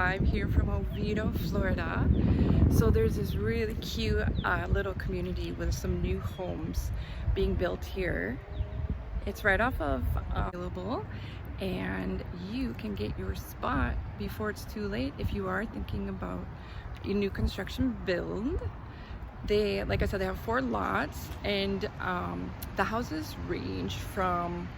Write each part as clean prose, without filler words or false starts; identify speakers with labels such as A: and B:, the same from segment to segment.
A: drive here from Oviedo, Florida. So there's this really cute little community with some new homes being built here. It's right off of available, and you can get your spot before it's too late if you are thinking about a new construction build. They, like I said, they have 4 lots, and the houses range from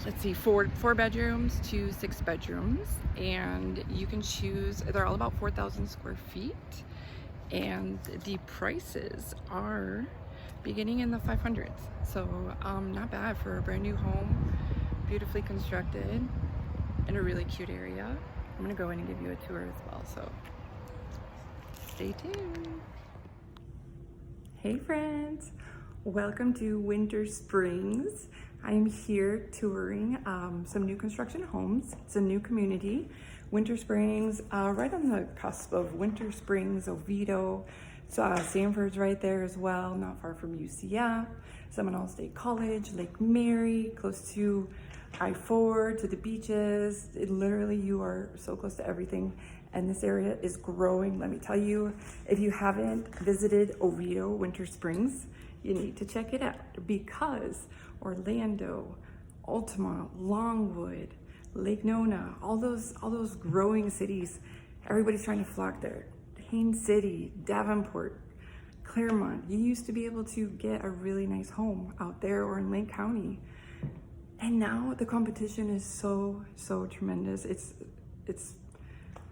A: let's see, four bedrooms to 6 bedrooms, and you can choose. They're all about 4,000 square feet, and the prices are beginning in the 500s. So not bad for a brand new home, beautifully constructed in a really cute area. I'm gonna go in and give you a tour as well, so stay tuned. Hey friends, welcome to Winter Springs. I'm here touring some new construction homes. It's a new community, Winter Springs, right on the cusp of Winter Springs, Oviedo. So Sanford's right there as well, not far from UCF, Seminole State College, Lake Mary, close to I-4, to the beaches. Literally, you are so close to everything. And this area is growing. Let me tell you, if you haven't visited Oviedo, Winter Springs, you need to check it out, because Orlando, Altamont, Longwood, Lake Nona, all those growing cities, everybody's trying to flock there. Haines City, Davenport, Claremont. You used to be able to get a really nice home out there or in Lake County. And now the competition is so tremendous. It's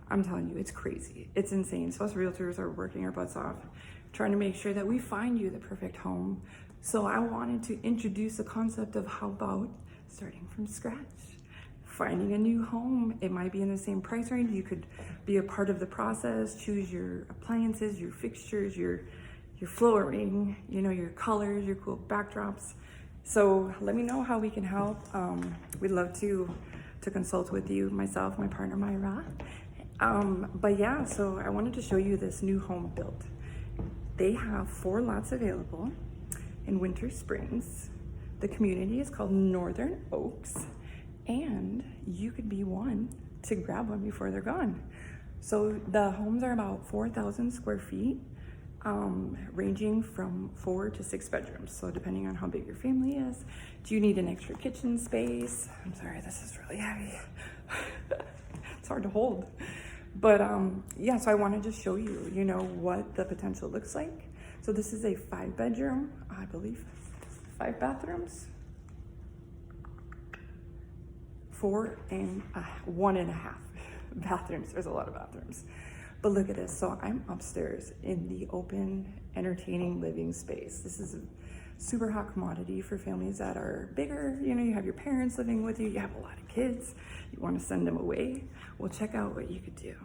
A: I'm telling you, it's crazy. It's insane. So us realtors are working our butts off, trying to make sure that we find you the perfect home. So I wanted to introduce the concept of, how about starting from scratch, finding a new home. It might be in the same price range. You could be a part of the process, choose your appliances, your fixtures, your flooring, you know, your colors, your cool backdrops. So let me know how we can help. We'd love to consult with you, myself, my partner, Myra. But yeah, so I wanted to show you this new home built. They have 4 lots available in Winter Springs. The community is called Northern Oaks, and you could be one to grab one before they're gone. So the homes are about 4,000 square feet, ranging from 4 to 6 bedrooms. So depending on how big your family is. Do you need an extra kitchen space? I'm sorry, this is really heavy. It's hard to hold. But yeah, so I wanted to show you, you know, what the potential looks like. So this is a 5 bedroom, I believe, 5 bathrooms, 4 and 1.5 bathrooms. There's a lot of bathrooms. But look at this. So I'm upstairs in the open, entertaining living space. This is a super hot commodity for families that are bigger. You know, you have your parents living with you, you have a lot of kids, you want to send them away. Well, check out what you could do.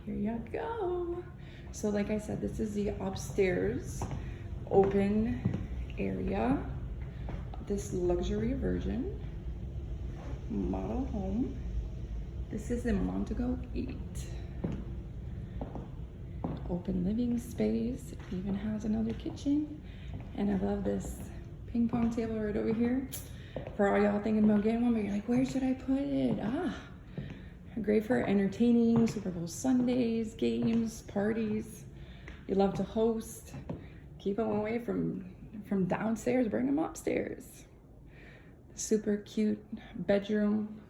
A: Here you go. So like I said, this is the upstairs open area, this luxury version model home. This is in Montego 8. Open living space, it even has another kitchen. And I love this ping pong table right over here. For all y'all thinking about getting one, but you're like, where should I put it? Great for entertaining, Super Bowl Sundays, games, parties. You love to host. Keep them away from downstairs, bring them upstairs. Super cute bedroom,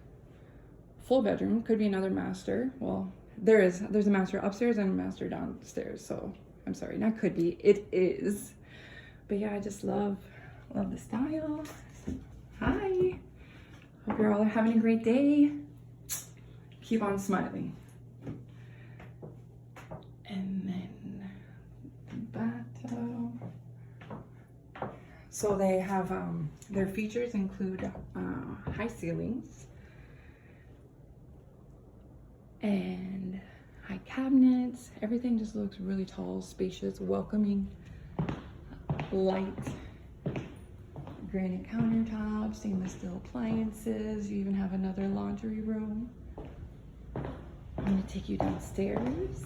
A: full bedroom, could be another master. Well, there's a master upstairs and a master downstairs. So I'm sorry, not could be, it is. But yeah, I just love the style. Hi, hope you're all having a great day. Keep on smiling. And then the bathtub. So they have, their features include high ceilings and high cabinets. Everything just looks really tall, spacious, welcoming, light. Granite countertops, stainless steel appliances. You even have another laundry room. I'm gonna take you downstairs.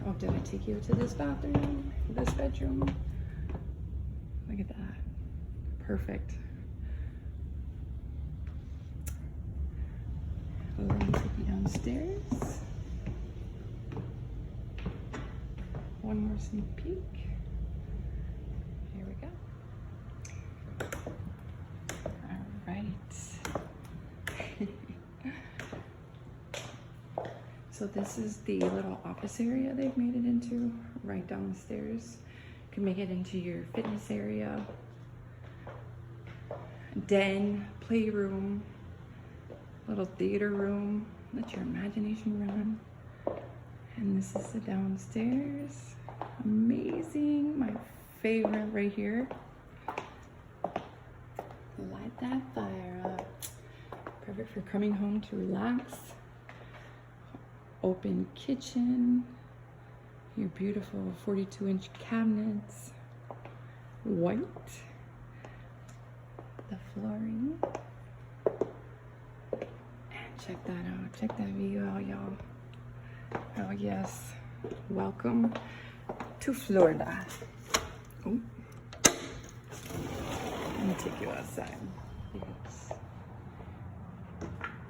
A: Oh, did I take you to this bathroom, this bedroom? Look at that, perfect. Let me take you down upstairs. One more sneak peek. Here we go. All right. So this is the little office area they've made it into, right downstairs. You can make it into your fitness area, den, playroom, little theater room. Let your imagination run. And this is the downstairs. Amazing, my favorite right here. Light that fire up. Perfect for coming home to relax. Open kitchen. Your beautiful 42-inch cabinets. White. The flooring. And check that out. Check that view out, y'all. Oh yes. Welcome to Florida. Oh. Let me take you outside. Yes.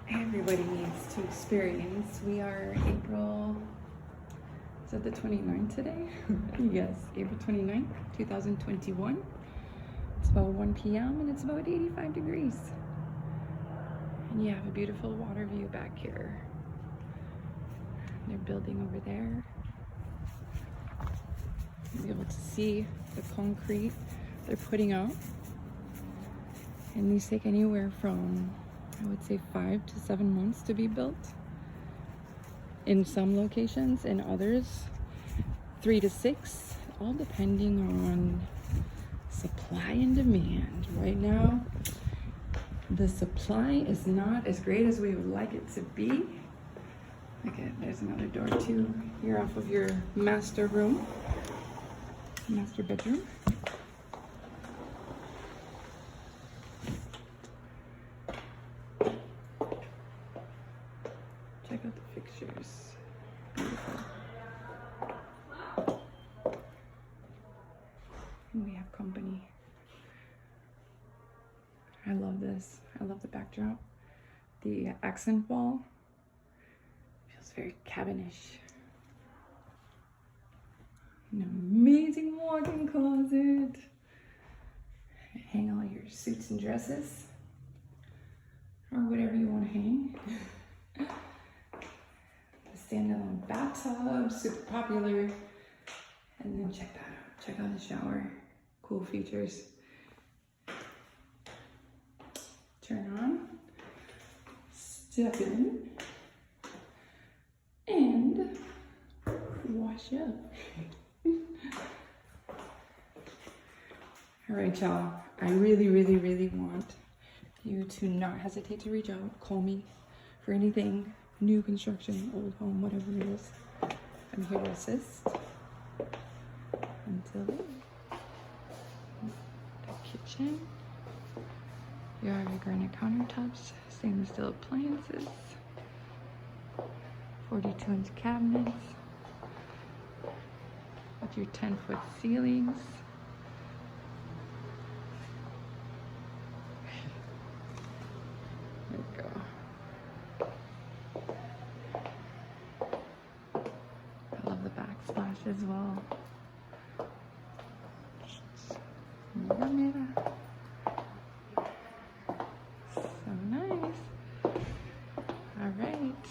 A: Everybody needs to experience. We are April, is it the 29th today? Yes, April 29th, 2021. It's about 1 p.m. and it's about 85 degrees. And you have a beautiful water view back here. They're building over there. You'll be able to see the concrete they're putting out. And these take anywhere from, I would say, 5 to 7 months to be built. In some locations, in others, 3 to 6, all depending on supply and demand. Right now, the supply is not as great as we would like it to be. Okay, there's another door too. Here off of your master room, master bedroom. Check out the fixtures. Beautiful. And we have company. I love this. I love the backdrop. The accent wall feels very cabinish. An amazing walk-in closet. Hang all your suits and dresses, or whatever you want to hang. The standalone bathtub, super popular. And then check that out. Check out the shower. Cool features. Turn on, step in, and wash up. All right, y'all. I really, really, really want you to not hesitate to reach out. Call me for anything, new construction, old home, whatever it is. I'm here to assist. Until then, the kitchen. You have your granite countertops, stainless steel appliances, 42-inch cabinets with your 10-foot ceilings. There we go. I love the backsplash as well. Mira, mira. So nice. All right.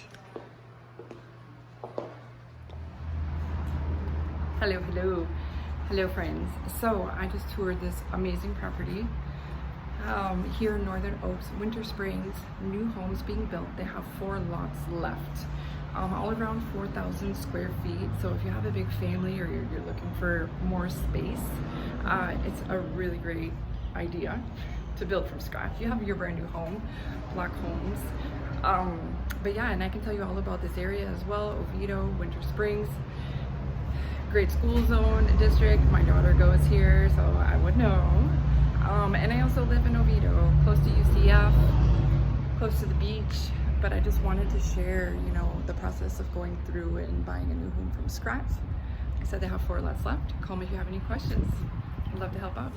A: Hello, hello. Hello, friends. So I just toured this amazing property here in Northern Oaks, Winter Springs. New homes being built. They have 4 lots left, all around 4,000 square feet. So if you have a big family or you're looking for more space, it's a really great idea to build from scratch. You have your brand new home, block homes. But yeah, and I can tell you all about this area as well. Oviedo, Winter Springs, great school zone district. My daughter goes here, so I would know. And I also live in Oviedo, close to UCF, close to the beach. But I just wanted to share, you know, the process of going through and buying a new home from scratch. Like I said, they have 4 lots left. Call me if you have any questions. I'd love to help out.